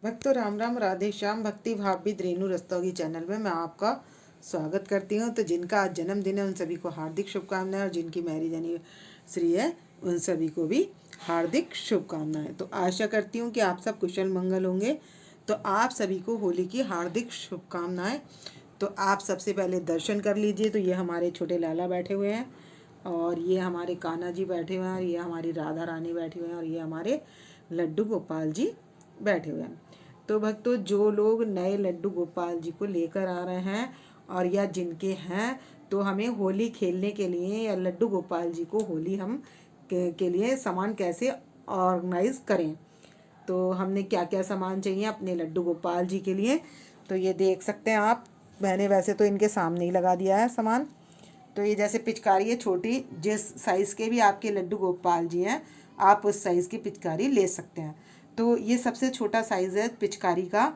भक्तों राम राम, राधे श्याम। भक्ति भाव भी रेणु रस्तोगी चैनल में मैं आपका स्वागत करती हूँ। तो जिनका आज जन्मदिन है उन सभी को हार्दिक शुभकामनाएं, और जिनकी मैरिज एनिवर्सरी है उन सभी को भी हार्दिक शुभकामनाएं। तो आशा करती हूँ कि आप सब कुशल मंगल होंगे। तो आप सभी को होली की हार्दिक शुभकामनाएं। तो आप सबसे पहले दर्शन कर लीजिए। तो ये हमारे छोटे लाला बैठे हुए हैं, और ये हमारे कान्हा जी बैठे हुए हैं, और ये हमारी राधा रानी बैठी हुए हैं, और ये हमारे लड्डू गोपाल जी बैठे हुए हैं। तो भक्तों, जो लोग नए लड्डू गोपाल जी को लेकर आ रहे हैं और या जिनके हैं, तो हमें होली खेलने के लिए या लड्डू गोपाल जी को होली हम के लिए सामान कैसे ऑर्गेनाइज करें, तो हमने क्या क्या सामान चाहिए अपने लड्डू गोपाल जी के लिए। तो ये देख सकते हैं आप। मैंने वैसे तो इनके सामने ही लगा दिया है सामान। तो ये जैसे पिचकारी है छोटी, जिस साइज़ के भी आपके लड्डू गोपाल जी हैं आप उस साइज़ की पिचकारी ले सकते हैं। तो ये सबसे छोटा साइज़ है पिचकारी का,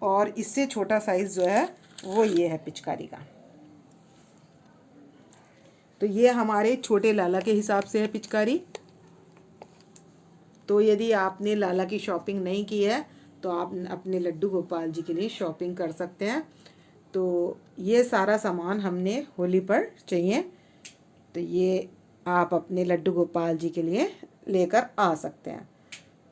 और इससे छोटा साइज़ जो है वो ये है पिचकारी का। तो ये हमारे छोटे लाला के हिसाब से है पिचकारी। तो यदि आपने लाला की शॉपिंग नहीं की है तो आप अपने लड्डू गोपाल जी के लिए शॉपिंग कर सकते हैं। तो ये सारा सामान हमने होली पर चाहिए। तो ये आप अपने लड्डू गोपाल जी के लिए लेकर आ सकते हैं।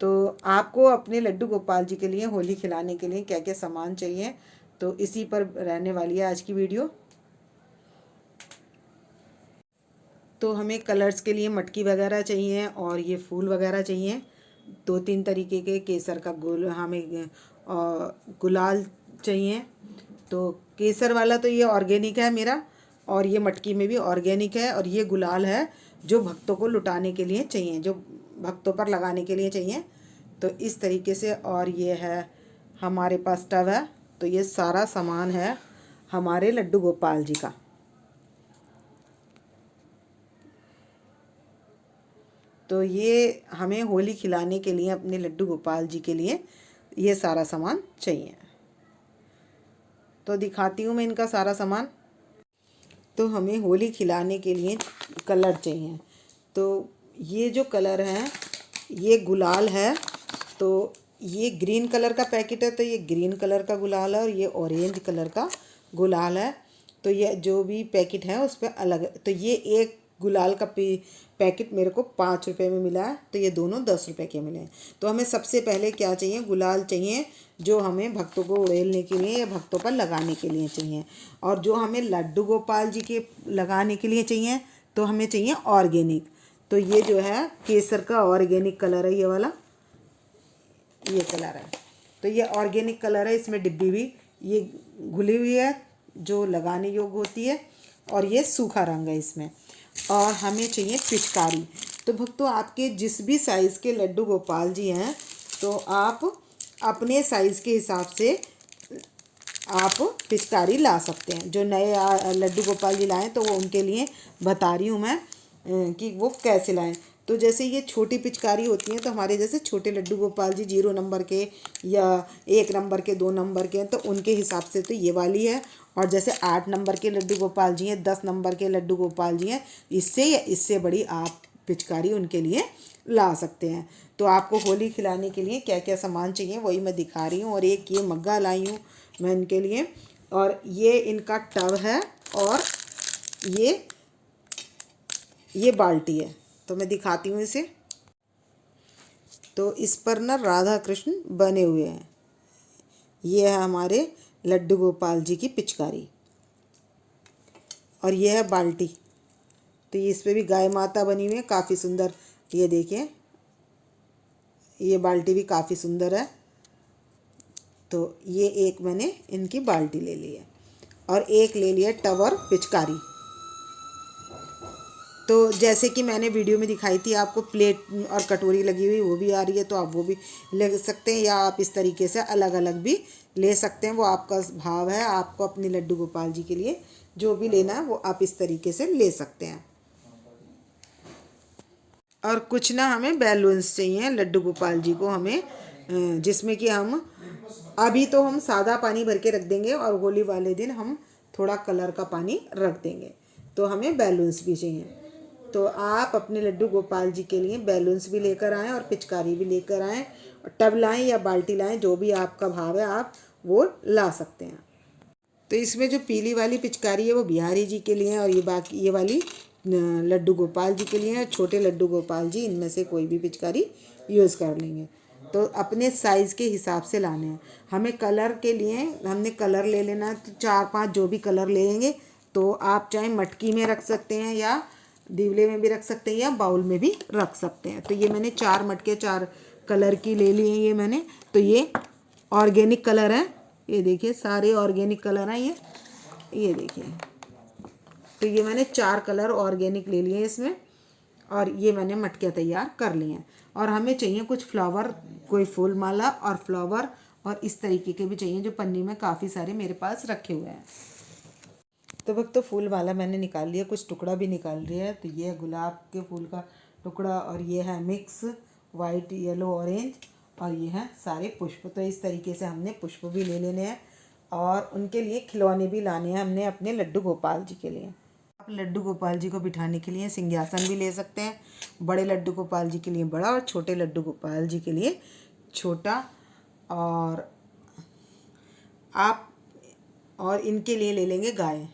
तो आपको अपने लड्डू गोपाल जी के लिए होली खिलाने के लिए क्या क्या सामान चाहिए, तो इसी पर रहने वाली है आज की वीडियो। तो हमें कलर्स के लिए मटकी वगैरह चाहिए, और ये फूल वगैरह चाहिए। 2-3 तरीके के केसर का हमें गुलाल चाहिए। तो केसर वाला तो ये ऑर्गेनिक है मेरा, और ये मटकी में भी ऑर्गेनिक है। और ये गुलाल है जो भक्तों को लुटाने के लिए चाहिए, जो भक्तों पर लगाने के लिए चाहिए। तो इस तरीके से। और ये है हमारे पास टब है। तो ये सारा सामान है हमारे लड्डू गोपाल जी का। तो ये हमें होली खिलाने के लिए अपने लड्डू गोपाल जी के लिए ये सारा सामान चाहिए। तो दिखाती हूँ मैं इनका सारा सामान। तो हमें होली खिलाने के लिए कलर चाहिए। तो ये जो कलर है ये गुलाल है। तो ये ग्रीन कलर का पैकेट है, तो ये ग्रीन कलर का गुलाल है, और ये ऑरेंज कलर का गुलाल है। तो ये जो भी पैकेट है उस पर अलग है। तो ये एक गुलाल का पैकेट मेरे को 5 रुपये में मिला है। तो ये दोनों 10 रुपये के मिले हैं। तो हमें सबसे पहले क्या चाहिए, गुलाल चाहिए, जो हमें भक्तों को उड़ेलने के लिए या भक्तों पर लगाने के लिए चाहिए। और जो हमें लड्डू गोपाल जी के लगाने के लिए चाहिए, तो हमें चाहिए ऑर्गेनिक। तो ये जो है केसर का ऑर्गेनिक कलर है, ये वाला ये कलर है। तो ये ऑर्गेनिक कलर है। इसमें डिब्बी भी ये घुली हुई है जो लगाने योग्य होती है, और ये सूखा रंग है इसमें। और हमें चाहिए पिचकारी। तो भक्तों, आपके जिस भी साइज़ के लड्डू गोपाल जी हैं, तो आप अपने साइज़ के हिसाब से आप पिचकारी ला सकते हैं। जो नए लड्डू गोपाल जी लाएँ तो वो उनके लिए बता रही हूँ मैं कि वो कैसे लाएँ। तो जैसे ये छोटी पिचकारी होती हैं, तो हमारे जैसे छोटे लड्डू गोपाल जी 0 नंबर के या 1 नंबर के, 2 नंबर के हैं, तो उनके हिसाब से तो ये वाली है। और जैसे 8 नंबर के लड्डू गोपाल जी हैं, 10 नंबर के लड्डू गोपाल जी हैं, इससे या इससे बड़ी आप पिचकारी उनके लिए ला सकते हैं। तो आपको होली खिलाने के लिए क्या क्या सामान चाहिए वही मैं दिखा रही हूँ। और एक ये मग्गा लाई हूँ मैं इनके लिए, और ये इनका टब है, और ये बाल्टी है। तो मैं दिखाती हूँ इसे। तो इस पर ना राधा कृष्ण बने हुए हैं। ये है हमारे लड्डू गोपाल जी की पिचकारी, और ये है बाल्टी। तो ये इस पर भी गाय माता बनी हुई है, काफ़ी सुंदर। ये देखिए, ये बाल्टी भी काफ़ी सुंदर है। तो ये एक मैंने इनकी बाल्टी ले ली है, और एक ले लिया टब और पिचकारी। तो जैसे कि मैंने वीडियो में दिखाई थी आपको, प्लेट और कटोरी लगी हुई वो भी आ रही है, तो आप वो भी ले सकते हैं, या आप इस तरीके से अलग अलग भी ले सकते हैं। वो आपका भाव है, आपको अपने लड्डू गोपाल जी के लिए जो भी लेना है वो आप इस तरीके से ले सकते हैं। और कुछ ना हमें बैलून्स चाहिए लड्डू गोपाल जी को हमें, जिसमें कि हम अभी तो हम सादा पानी भर के रख देंगे, और होली वाले दिन हम थोड़ा कलर का पानी रख देंगे। तो हमें बैलून्स भी चाहिए। तो आप अपने लड्डू गोपाल जी के लिए बैलून्स भी लेकर आएँ और पिचकारी भी लेकर आएँ। टब लाएँ या बाल्टी लाएँ, जो भी आपका भाव है आप वो ला सकते हैं। तो इसमें जो पीली वाली पिचकारी है वो बिहारी जी के लिए है, और ये बाकी ये वाली लड्डू गोपाल जी के लिए है। छोटे लड्डू गोपाल जी इनमें से कोई भी पिचकारी यूज़ कर लेंगे। तो अपने साइज़ के हिसाब से लाने हैं। हमें कलर के लिए हमने कलर ले लेना है, तो 4-5 जो भी कलर ले लेंगे। तो आप चाहे मटकी में रख सकते हैं या दीवले में भी रख सकते हैं या बाउल में भी रख सकते हैं। तो ये मैंने 4 मटके 4 कलर की ले ली हैं ये मैंने। तो ये ऑर्गेनिक कलर है, ये देखिए सारे ऑर्गेनिक कलर हैं ये देखिए। तो ये मैंने 4 कलर ऑर्गेनिक ले लिए हैं इसमें, और ये मैंने मटके तैयार कर लिए हैं। और हमें चाहिए कुछ फ्लावर, कोई फूल माला और फ्लावर, और इस तरीके के भी चाहिए जो पन्नी में काफ़ी सारे मेरे पास रखे हुए हैं। तो वक्त तो फूल माला मैंने निकाल लिया, कुछ टुकड़ा भी निकाल लिया है। तो ये है गुलाब के फूल का टुकड़ा, और ये है मिक्स वाइट येलो ऑरेंज, और ये हैं सारे पुष्प। तो इस तरीके से हमने पुष्प भी ले लेने हैं, और उनके लिए खिलौने भी लाने हैं हमने अपने लड्डू गोपाल जी के लिए। आप लड्डू गोपाल जी को बिठाने के लिए सिंहासन भी ले सकते हैं। बड़े लड्डू गोपाल जी के लिए बड़ा, और छोटे लड्डू गोपाल जी के लिए छोटा। और आप और इनके लिए ले लेंगे गाय।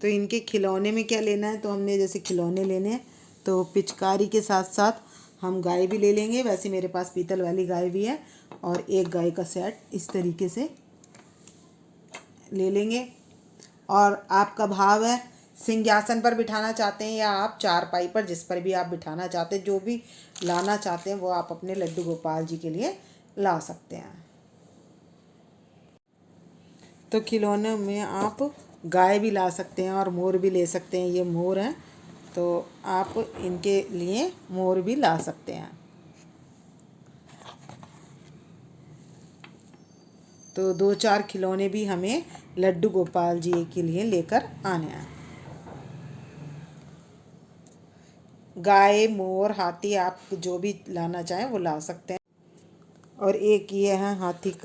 तो इनके खिलौने में क्या लेना है, तो हमने जैसे खिलौने लेने हैं तो पिचकारी के साथ साथ हम गाय भी ले लेंगे। वैसे मेरे पास पीतल वाली गाय भी है, और एक गाय का सेट इस तरीके से ले लेंगे। और आपका भाव है सिंहासन पर बिठाना चाहते हैं या आप चारपाई पर, जिस पर भी आप बिठाना चाहते हैं, जो भी लाना चाहते हैं वो आप अपने लड्डू गोपाल जी के लिए ला सकते हैं। तो खिलौने में आप गाय भी ला सकते हैं और मोर भी ले सकते हैं। ये मोर हैं, तो आप इनके लिए मोर भी ला सकते हैं। तो 2-4 खिलौने भी हमें लड्डू गोपाल जी के लिए लेकर आने हैं। गाय, मोर, हाथी आप जो भी लाना चाहें वो ला सकते हैं। और एक ये है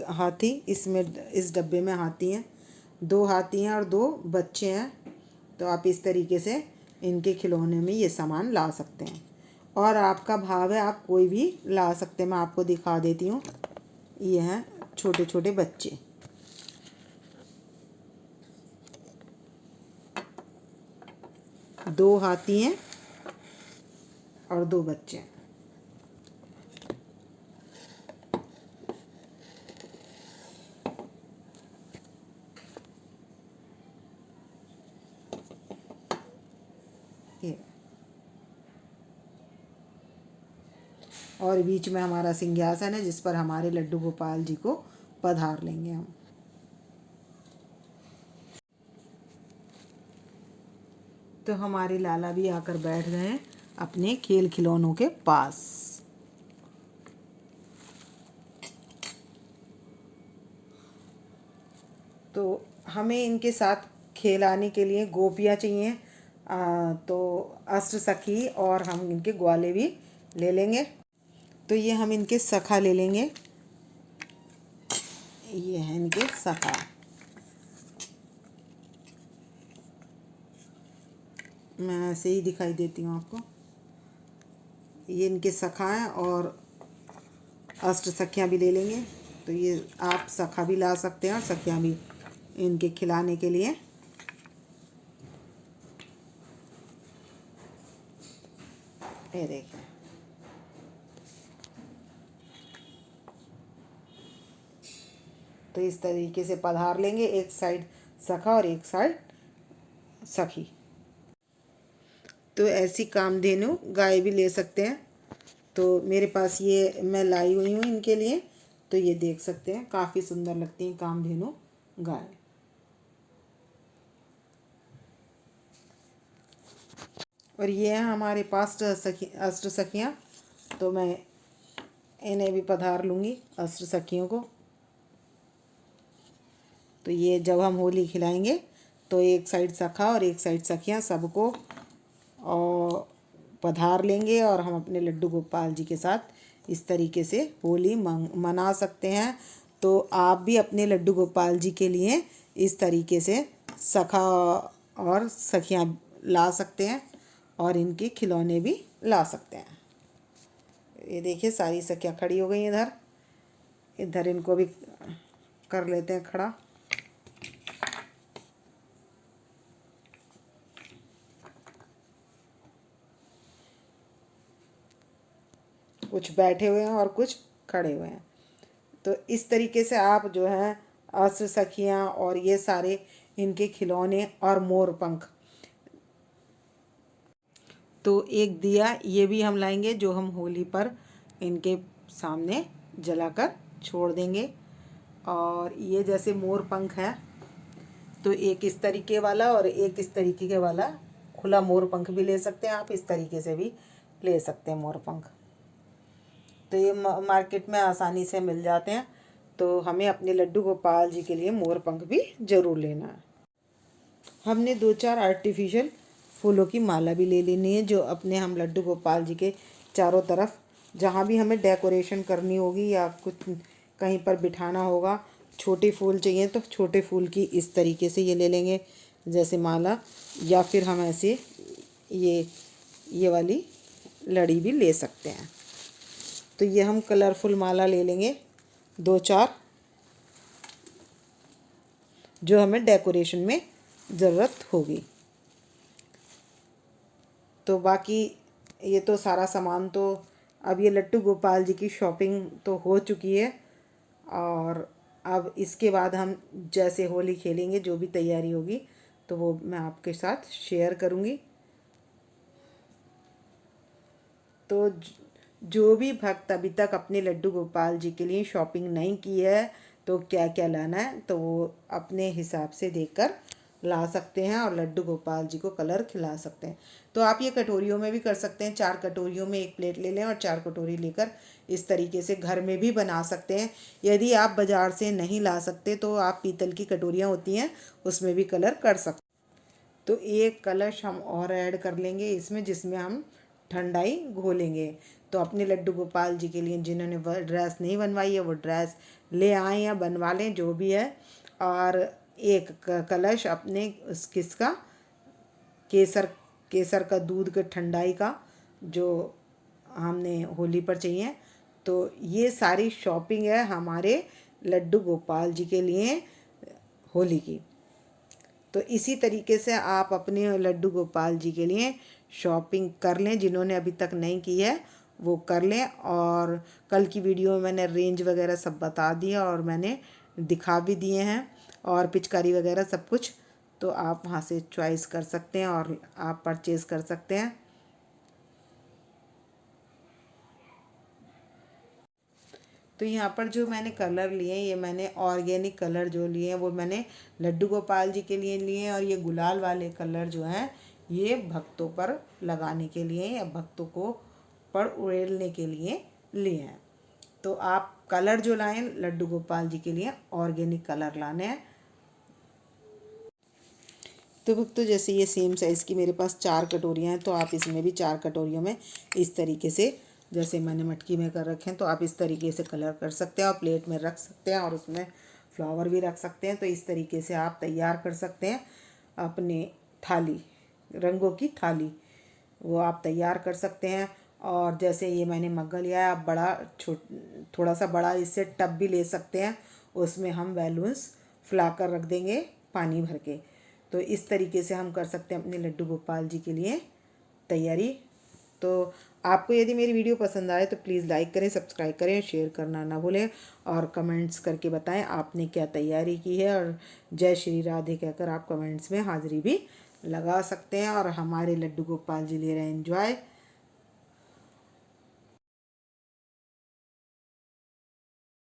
हाथी इसमें, इस डब्बे में हाथी हैं, 2 हाथी हैं और 2 बच्चे हैं। तो आप इस तरीके से इनके खिलौने में ये सामान ला सकते हैं। और आपका भाव है आप कोई भी ला सकते हैं। मैं आपको दिखा देती हूँ, ये हैं छोटे छोटे बच्चे। दो हाथी हैं और 2 बच्चे हैं। ये और बीच में हमारा सिंहासन है जिस पर हमारे लड्डू गोपाल जी को पधार लेंगे हम। तो हमारे लाला भी आकर बैठ गए हैं अपने खेल खिलौनों के पास। तो हमें इनके साथ खेलाने के लिए गोपियाँ चाहिए, तो अष्ट सखी, और हम इनके ग्वाले भी ले लेंगे। तो ये हम इनके सखा ले लेंगे, ये हैं इनके सखा। मैं ऐसे ही दिखाई देती हूँ आपको। ये इनके सखा हैं, और अष्ट सखियाँ भी ले लेंगे। तो ये आप सखा भी ला सकते हैं और सखियाँ भी इनके खिलाने के लिए। ये देखिए, तो इस तरीके से पधार लेंगे, एक साइड सखा और एक साइड सखी। तो ऐसी कामधेनु गाय भी ले सकते हैं। तो मेरे पास ये मैं लाई हुई हूँ इनके लिए। तो ये देख सकते हैं काफ़ी सुंदर लगती हैं कामधेनु गाय। और ये हैं हमारे पास अष्ट सखियाँ। तो मैं इन्हें भी पधार लूँगी, अष्ट सखियों को। तो ये जब हम होली खिलाएंगे तो एक साइड सखा और एक साइड सखियाँ सबको और पधार लेंगे, और हम अपने लड्डू गोपाल जी के साथ इस तरीके से होली मना सकते हैं। तो आप भी अपने लड्डू गोपाल जी के लिए इस तरीके से सखा और सखियाँ ला सकते हैं, और इनके खिलौने भी ला सकते हैं। ये देखिए सारी सखियाँ खड़ी हो गई इधर। इधर इनको भी कर लेते हैं खड़ा। कुछ बैठे हुए हैं और कुछ खड़े हुए हैं। तो इस तरीके से आप जो है अस्त्र सखियाँ और ये सारे इनके खिलौने और मोर पंख। तो एक दिया ये भी हम लाएंगे जो हम होली पर इनके सामने जलाकर छोड़ देंगे। और ये जैसे मोर पंख है तो एक इस तरीके वाला और एक इस तरीके के वाला खुला मोर पंख भी ले सकते हैं आप। इस तरीके से भी ले सकते हैं मोर पंख। तो ये मार्केट में आसानी से मिल जाते हैं। तो हमें अपने लड्डू गोपाल जी के लिए मोर पंख भी ज़रूर लेना है। हमने 2-4 आर्टिफिशियल फूलों की माला भी ले लेनी है जो अपने हम लड्डू गोपाल जी के चारों तरफ जहाँ भी हमें डेकोरेशन करनी होगी या कुछ कहीं पर बिठाना होगा। छोटे फूल चाहिए तो छोटे फूल की इस तरीके से ये ले लेंगे जैसे माला, या फिर हम ऐसे ये वाली लड़ी भी ले सकते हैं। तो ये हम कलरफुल माला ले लेंगे 2-4 जो हमें डेकोरेशन में ज़रूरत होगी। तो बाकी ये तो सारा सामान तो अब ये लड्डू गोपाल जी की शॉपिंग तो हो चुकी है। और अब इसके बाद हम जैसे होली खेलेंगे जो भी तैयारी होगी तो वो मैं आपके साथ शेयर करूँगी। तो जो भी भक्त अभी तक अपने लड्डू गोपाल जी के लिए शॉपिंग नहीं की है तो क्या क्या लाना है तो वो अपने हिसाब से देखकर ला सकते हैं और लड्डू गोपाल जी को कलर खिला सकते हैं। तो आप ये कटोरियों में भी कर सकते हैं। 4 कटोरियों में एक प्लेट ले लें और 4 कटोरी लेकर इस तरीके से घर में भी बना सकते हैं। यदि आप बाज़ार से नहीं ला सकते तो आप पीतल की कटोरियाँ होती हैं उसमें भी कलर कर सकते हैं। तो एक कलश हम और ऐड कर लेंगे इसमें जिसमें हम ठंडाई घोलेंगे। तो अपने लड्डू गोपाल जी के लिए जिन्होंने वह ड्रेस नहीं बनवाई है वो ड्रेस ले आएँ या बनवा लें जो भी है। और एक कलश अपने किसका केसर का दूध के ठंडाई का जो हमने होली पर चाहिए। तो ये सारी शॉपिंग है हमारे लड्डू गोपाल जी के लिए होली की। तो इसी तरीके से आप अपने लड्डू गोपाल जी के लिए शॉपिंग कर लें। जिन्होंने अभी तक नहीं की है वो कर लें। और कल की वीडियो में मैंने रेंज वगैरह सब बता दिया और मैंने दिखा भी दिए हैं और पिचकारी वगैरह सब कुछ। तो आप वहाँ से चॉइस कर सकते हैं और आप परचेज़ कर सकते हैं। तो यहाँ पर जो मैंने कलर लिए ये मैंने ऑर्गेनिक कलर जो लिए हैं वो मैंने लड्डू गोपाल जी के लिए लिए हैं। और ये गुलाल वाले कलर जो हैं ये भक्तों पर लगाने के लिए या भक्तों को पर उड़ेलने के लिए लिए हैं। तो आप कलर जो लाएं लड्डू गोपाल जी के लिए ऑर्गेनिक कलर लाने हैं। तो भक्तों जैसे ये सेम साइज़ की मेरे पास 4 कटोरियाँ हैं तो आप इसमें भी 4 कटोरियों में इस तरीके से जैसे मैंने मटकी में कर रखे हैं तो आप इस तरीके से कलर कर सकते हैं और प्लेट में रख सकते हैं और उसमें फ्लावर भी रख सकते हैं। तो इस तरीके से आप तैयार कर सकते हैं अपने थाली, रंगों की थाली वो आप तैयार कर सकते हैं। और जैसे ये मैंने मग्गा लिया है आप थोड़ा सा बड़ा इससे टब भी ले सकते हैं। उसमें हम बैलून्स फुलाकर रख देंगे पानी भर के। तो इस तरीके से हम कर सकते हैं अपने लड्डू गोपाल जी के लिए तैयारी। तो आपको यदि मेरी वीडियो पसंद आए तो प्लीज़ लाइक करें, सब्सक्राइब करें, शेयर करना ना भूलें और कमेंट्स करके बताएं आपने क्या तैयारी की है। और जय श्री राधे कहकर आप कमेंट्स में हाज़िरी भी लगा सकते हैं। और हमारे लड्डू गोपाल जी ले रहे हैं एंजॉय।